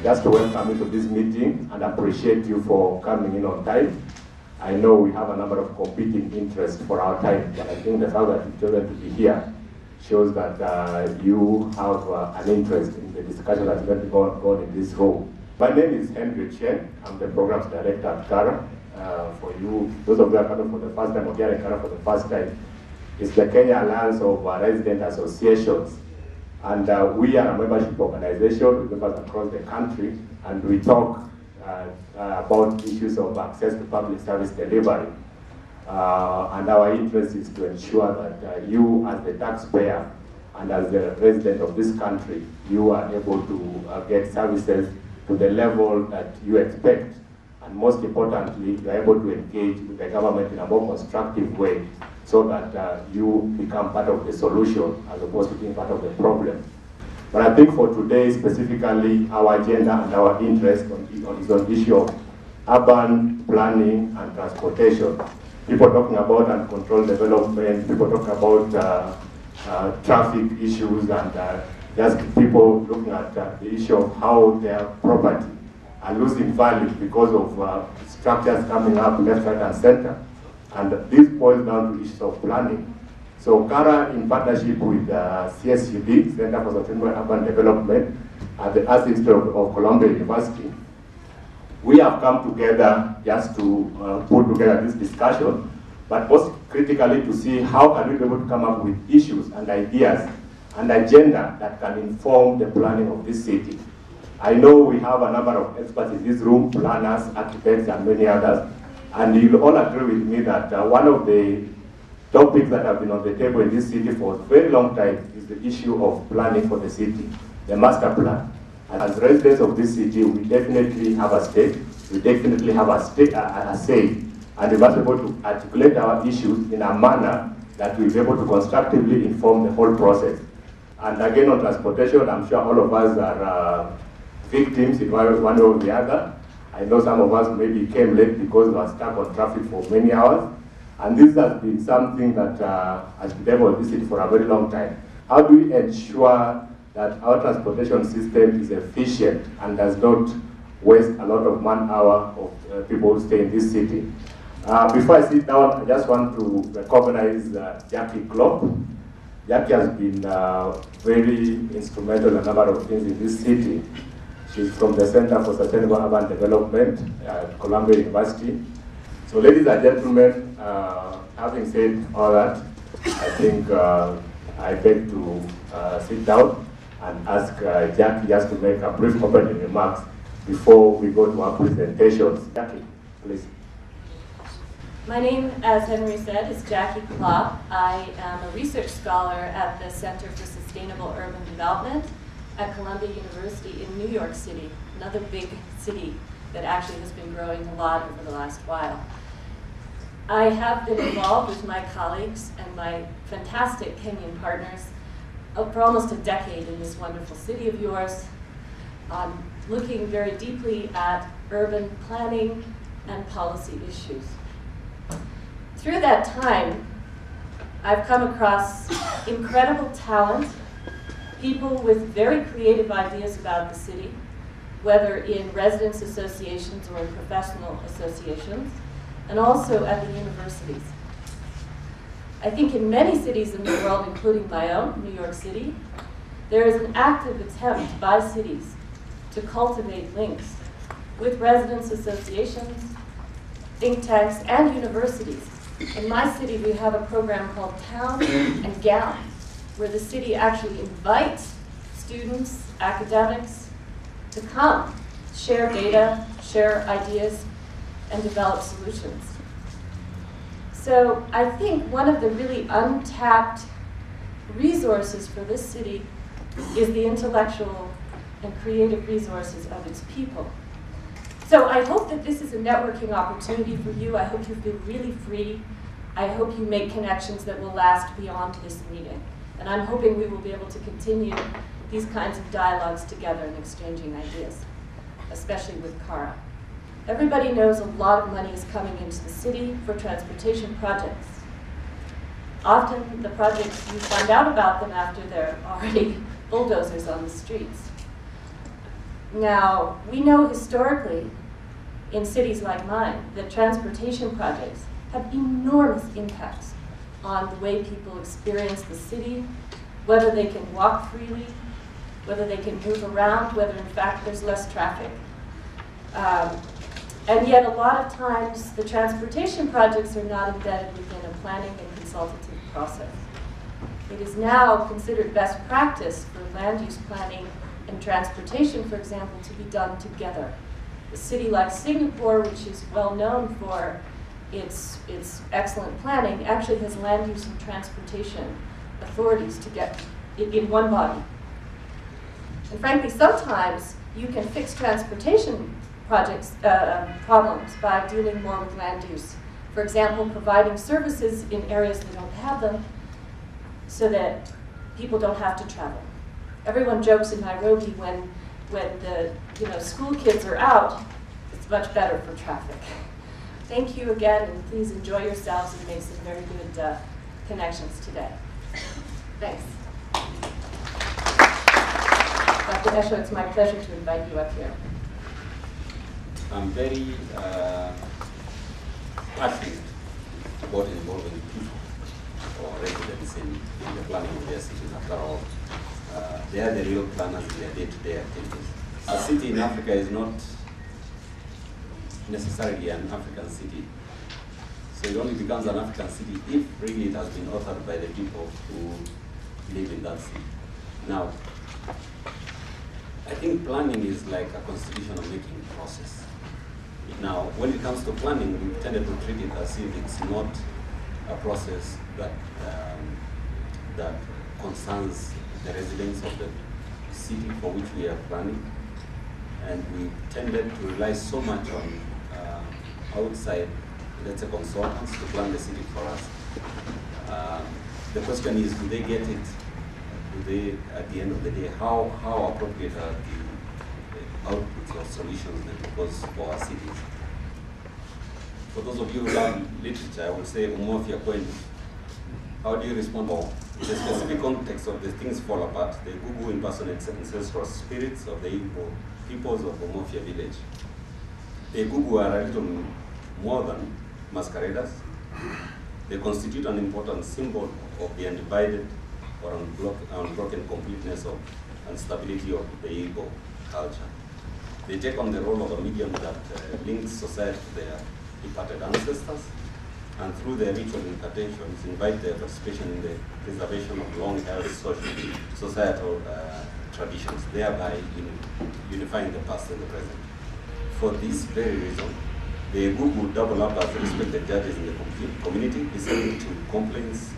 just to welcome you to this meeting and appreciate you for coming in on time. I know we have a number of competing interests for our time, but I think the fact that you've chosen to be here shows that you have an interest in the discussion that's going to go on in this room. My name is Henry Chen. I'm the Programs Director at CARA. For you, those of you who are coming for the first time or hearing CARA for the first time, it's the Kenya Alliance of Resident Associations. And we are a membership organization with members across the country, and we talk about issues of access to public service delivery. And our interest is to ensure that you as the taxpayer and as the resident of this country, you are able to get services to the level that you expect. And most importantly, you are able to engage with the government in a more constructive way so that you become part of the solution as opposed to being part of the problem. But I think for today, specifically, our agenda and our interest is on the issue of urban planning and transportation. People talking about uncontrolled development, people talking about traffic issues, and just people looking at the issue of how their property are losing value because of structures coming up left, right, and center. And this boils down to issues of planning. So CARA, in partnership with CSUD, Center for Sustainable Urban Development, at the Arts Institute of Columbia University, we have come together just to put together this discussion, but most critically to see how can we be able to come up with issues and ideas and agenda that can inform the planning of this city. I know we have a number of experts in this room, planners, architects, and many others, and you'll all agree with me that one of the topics that have been on the table in this city for a very long time is the issue of planning for the city, the master plan. And as residents of this city, we definitely have a stake, we definitely have a say, and we must be able to articulate our issues in a manner that will be able to constructively inform the whole process. And again, on transportation, I'm sure all of us are victims in one way or the other. I know some of us maybe came late because we were stuck on traffic for many hours. And this has been something that has been there on this city for a very long time. How do we ensure that our transportation system is efficient and does not waste a lot of man-hour of people who stay in this city? Before I sit down, I just want to recognize Jackie Klopp. Jackie has been very instrumental in a number of things in this city. She's from the Center for Sustainable Urban Development at Columbia University. So ladies and gentlemen, having said all that, I think I beg to sit down and ask Jackie just to make a brief opening remarks before we go to our presentations. Jackie, please. My name, as Henry said, is Jackie Klopp. I am a research scholar at the Center for Sustainable Urban Development at Columbia University in New York City, another big city that actually has been growing a lot over the last while. I have been involved with my colleagues and my fantastic Kenyan partners for almost a decade in this wonderful city of yours, looking very deeply at urban planning and policy issues. Through that time, I've come across incredible talent, people with very creative ideas about the city, whether in residents associations or in professional associations, and also at the universities. I think in many cities in the world, including my own, New York City, there is an active attempt by cities to cultivate links with residents associations, think tanks, and universities. In my city, we have a program called Town and Gown, where the city actually invites students, academics, to come, share data, share ideas, and develop solutions. So I think one of the really untapped resources for this city is the intellectual and creative resources of its people. So I hope that this is a networking opportunity for you. I hope you feel really free. I hope you make connections that will last beyond this meeting. And I'm hoping we will be able to continue these kinds of dialogues together and exchanging ideas, especially with CARA. Everybody knows a lot of money is coming into the city for transportation projects. Often the projects, you find out about them after there are already bulldozers on the streets. Now, we know historically in cities like mine that transportation projects have enormous impacts on the way people experience the city, whether they can walk freely, whether they can move around, whether in fact there's less traffic. And yet a lot of times the transportation projects are not embedded within a planning and consultative process. It is now considered best practice for land use planning and transportation, for example, to be done together. A city like Singapore, which is well known for its excellent planning, actually has land use and transportation authorities to get it in one body. And frankly, sometimes you can fix transportation projects problems by dealing more with land use. For example, providing services in areas that don't have them so that people don't have to travel. Everyone jokes in Nairobi when the school kids are out, it's much better for traffic. Thank you again, and please enjoy yourselves and make some very good connections today. Thanks. Dr. Esho, it's my pleasure to invite you up here. I'm very passionate about involving people or residents in the planning of their cities. After all, they are the real planners in their day-to-day activities. A city in Africa is not necessarily an African city. So it only becomes an African city if really it has been authored by the people who live in that city. Now, I think planning is like a constitutional-making process. Now, when it comes to planning, we tended to treat it as if it's not a process that that concerns the residents of the city for which we are planning. And we tended to rely so much on outside, let's say, consultants to plan the city for us. The question is, do they get it? Do they, at the end of the day, how appropriate are the outputs or solutions that propose for our cities? For those of you who love literature, I would say Umofia coin. How do you respond? Or in the specific context of the things fall apart, the Gugu impersonates ancestral spirits of the Igbo peoples of Umofia village. The Gugu are a little more than masqueraders. They constitute an important symbol of the undivided or unbroken completeness of and stability of the Igbo culture. They take on the role of a medium that links society to their departed ancestors, and through their ritual incantations invite their participation in the preservation of long-held societal traditions, thereby unifying the past and the present. For this very reason, the Gugu double up as respected judges in the community, listening to complaints,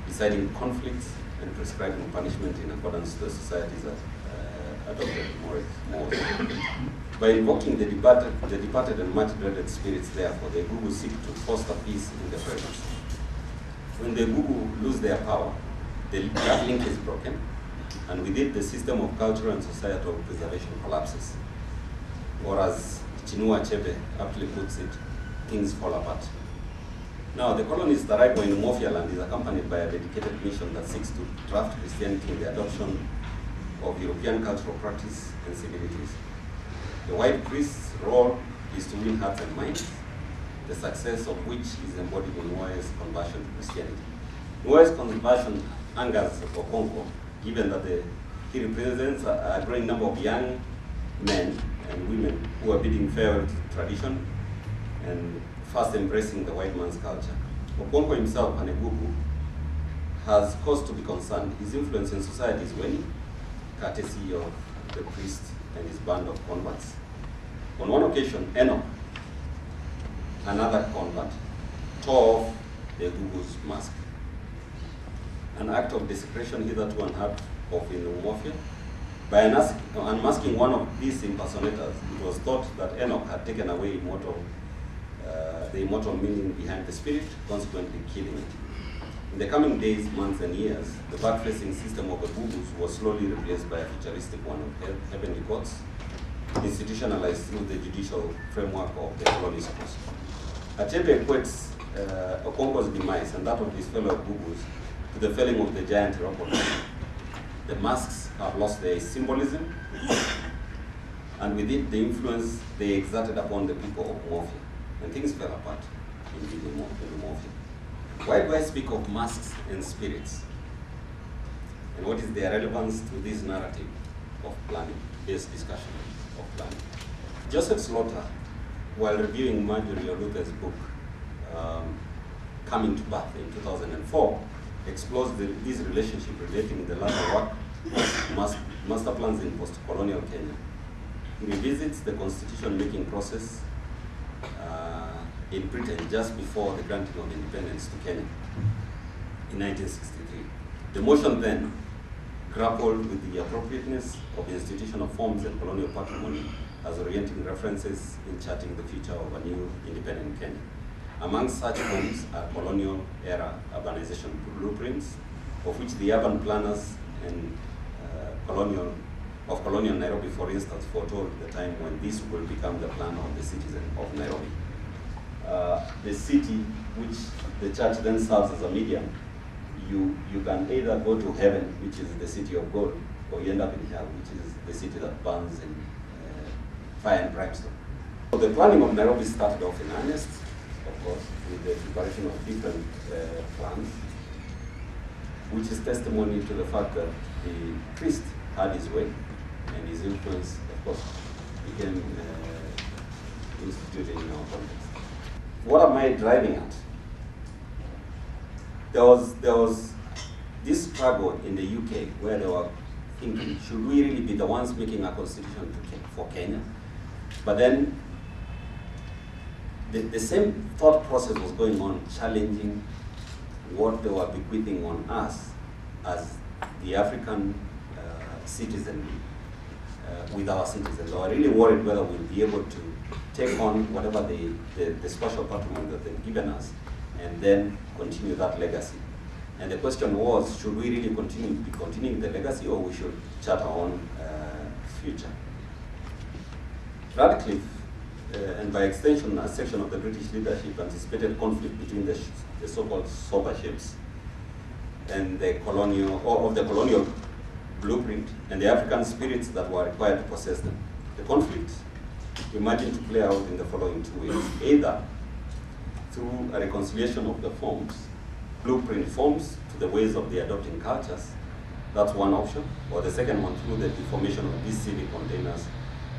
deciding conflicts, and prescribing punishment in accordance to the society's adopted morals. By invoking the departed and much dreaded spirits, therefore, the Gugu seek to foster peace in the present. When the Gugu lose their power, that link is broken, and with it, the system of cultural and societal preservation collapses. Or as Chinua Achebe aptly puts it, things fall apart. Now, the colonists' arrival in Umofia land is accompanied by a dedicated mission that seeks to draft Christianity in the adoption of European cultural practice and civilities. The white priest's role is to win hearts and minds, the success of which is embodied in Nwae's conversion to Christianity. Nwae's conversion angers Okonkwo, given that he represents a growing number of young men and women who are bidding farewell to tradition and first embracing the white man's culture. Okonkwo himself, an Egugu, has cause to be concerned. His influence in society is waning, courtesy of the priest and his band of converts. On one occasion, Enoch, another convert, tore off the Egugu's mask. An act of desecration hitherto unheard of in Umofia. By unmasking one of these impersonators, it was thought that Enoch had taken away the immortal meaning behind the spirit, consequently killing it. In the coming days, months, and years, the back-facing system of Egugus was slowly replaced by a futuristic one of heavenly courts, institutionalized through the judicial framework of the colony schools. Achebe equates Okonkwo's demise and that of his fellow Egugus to the felling of the giant Heropolis. The masks have lost their symbolism, and with it, the influence they exerted upon the people of Mafia. And things fell apart in the Mafia. Why do I speak of masks and spirits? And what is their relevance to this narrative of planning, this discussion of planning? Joseph Slaughter, while reviewing Marjorie Oluther's book, Coming to Birth in 2004, explores this relationship relating the latter work, master plans in post-colonial Kenya. He revisits the constitution-making process in Britain just before the granting of independence to Kenya in 1963. The motion then grappled with the appropriateness of institutional forms and colonial patrimony as orienting references in charting the future of a new independent Kenya. Among such forms are colonial-era urbanization blueprints, of which the urban planners and colonial Nairobi, for instance, foretold the time when this will become the plan of the citizen of Nairobi. The city, which the church then serves as a medium, you can either go to heaven, which is the city of gold, or you end up in hell, which is the city that burns in fire and brimstone. So the planning of Nairobi started off in earnest, of course, with the preparation of different plans, which is testimony to the fact that the priest had his way, and his influence, of course, became instituted in our context. What am I driving at? There was this struggle in the UK where they were thinking, should we really be the ones making a constitution for Kenya? But then the same thought process was going on, challenging what they were bequeathing on us as the African citizenry with our citizens. They were really worried whether we'll be able to take on whatever the special patrimony that they've given us and then continue that legacy. And the question was, should we really be continuing the legacy, or we should chart our own future? Radcliffe, and by extension a section of the British leadership, anticipated conflict between the so-called sober shapes and the colonial blueprint and the African spirits that were required to possess them. The conflict imagined to play out in the following two ways: either through a reconciliation of the forms, blueprint forms, to the ways of the adopting cultures. That's one option. Or the second one, through the deformation of these civic containers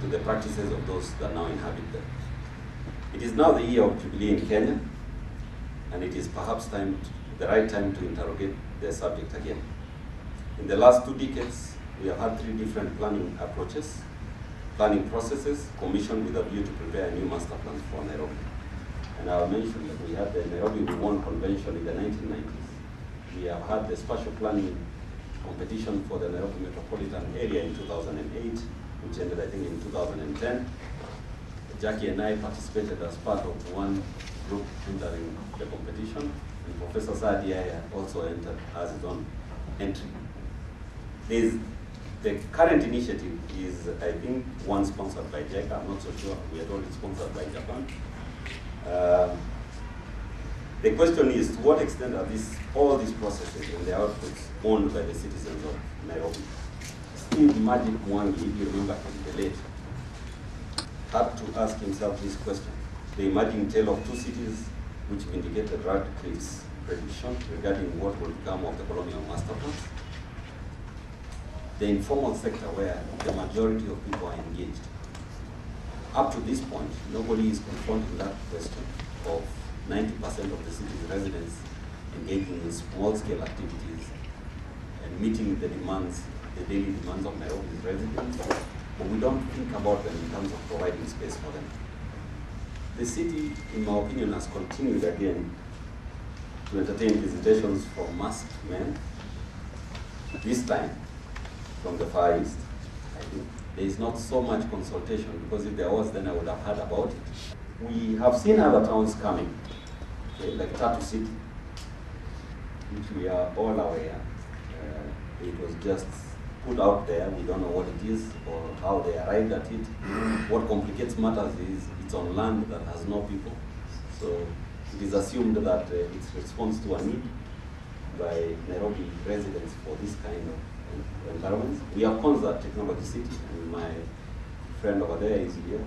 to the practices of those that now inhabit them. It is now the year of Jubilee in Kenya, and it is perhaps the right time to interrogate the subject again. In the last 2 decades, we have had 3 different planning approaches, planning processes commissioned with a view to prepare a new master plan for Nairobi. And I'll mention that we had the Nairobi One Convention in the 1990s. We have had the spatial planning competition for the Nairobi metropolitan area in 2008, which ended, I think, in 2010. Jackie and I participated as part of one group entering the competition, and Professor Sadia also entered as his own entry. The current initiative is, I think, one sponsored by JICA. I'm not so sure. We are already sponsored by Japan. The question is, to what extent are all these processes and the outputs owned by the citizens of Nairobi? Steve Magic Mwangi, if you remember him, the late, had to ask himself this question: the emerging tale of 2 cities, which vindicated Radcliffe's prediction regarding what will become of the colonial master plans. The informal sector, where the majority of people are engaged. Up to this point, nobody is confronting that question of 90% of the city's residents engaging in small-scale activities and meeting the demands, the daily demands of Nairobi's residents, but we don't think about them in terms of providing space for them. The city, in my opinion, has continued again to entertain visitations from masked men, this time from the Far East. I think there is not so much consultation, because if there was, then I would have heard about it. We have seen other towns coming, okay, like Tatu City, which we are all aware. It was just put out there. We don't know what it is or how they arrived at it. What complicates matters is it's on land that has no people. So it is assumed that it's response to a need by Nairobi residents for this kind of environments. We have Konza Technology City, and my friend over there is here.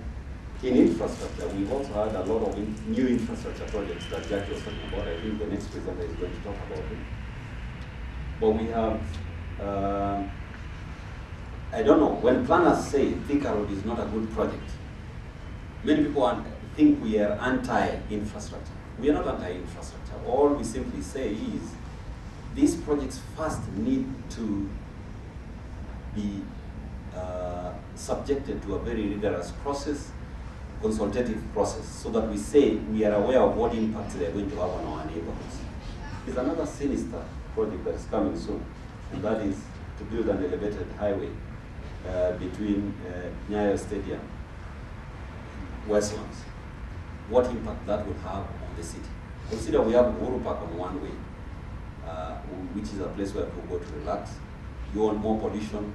In infrastructure, we've also had a lot of new infrastructure projects that Jack was talking about. I think the next presenter is going to talk about it. But we have, I don't know, when planners say Thika Road is not a good project, many people think we are anti-infrastructure. We are not anti-infrastructure. All we simply say is these projects first need to be subjected to a very rigorous process, consultative process, so that we say we are aware of what impacts they are going to have on our neighborhoods. There's another sinister project that is coming soon, and that is to build an elevated highway between Nyayo Stadium, Westlands. What impact that will have on the city. Consider we have Uhuru Park on one way, which is a place where people go to relax. You want more pollution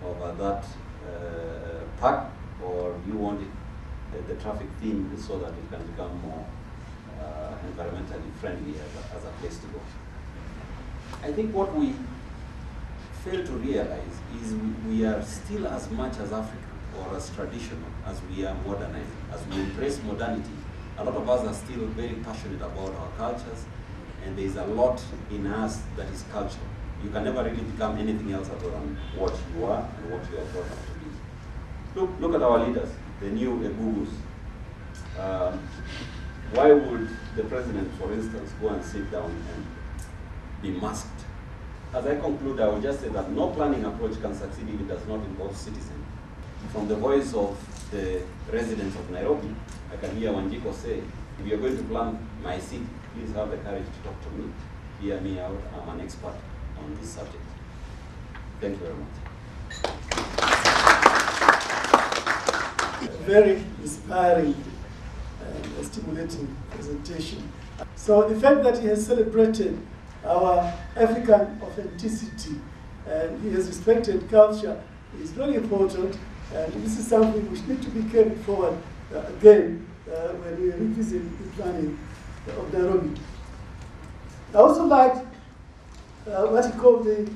over that park, or you want the traffic theme so that it can become more environmentally friendly as a place to go. I think what we fail to realize is we are still as much as African or as traditional as we are modernizing. As we embrace modernity, a lot of us are still very passionate about our cultures, and there is a lot in us that is cultural. You can never really become anything else other than what you are and what you are brought up to be. Look at our leaders, the new Egugus. Why would the president, for instance, go and sit down and be masked? As I conclude, I will just say that no planning approach can succeed if it does not involve citizens. From the voice of the residents of Nairobi, I can hear Wanjiko say, if you're going to plan my city, please have the courage to talk to me. Hear me out, I'm an expert on this subject. Thank you very much. Very inspiring and stimulating presentation. So the fact that he has celebrated our African authenticity and he has respected culture is very important, and this is something which needs to be carried forward again when we revisit the planning of Nairobi. I also like what he called the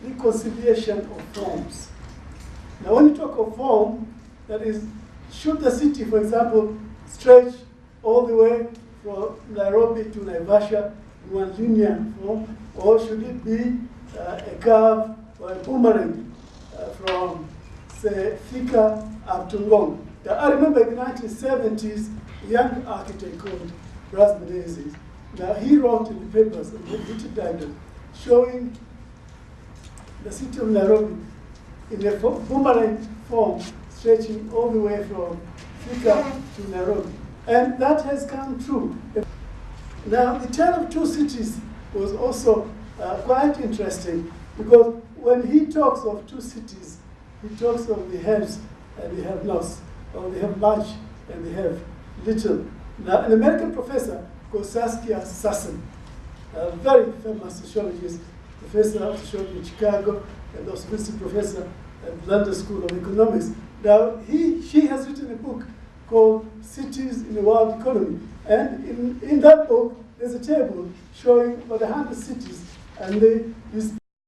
reconciliation of forms. Now when you talk of form, that is, should the city, for example, stretch all the way from Nairobi to Naivasha in one linear form, or should it be a curve or a boomerang from, say, Thika up to Ngong? I remember in the 1970s, a young architect called Ras Menezes. Now he wrote in the papers a little diagram showing the city of Nairobi in a boomerang form stretching all the way from Thika to Nairobi. And that has come true. Now, the tale of two cities was also quite interesting, because when he talks of two cities, he talks of the haves and the have-nots, or they have much and they have little. Now, an American professor called Saskia Sassen, a very famous sociologist, professor of sociology in Chicago, and also visiting professor at the London School of Economics. Now, she has written a book called Cities in the World Economy. And in that book, there's a table showing about 100 cities, and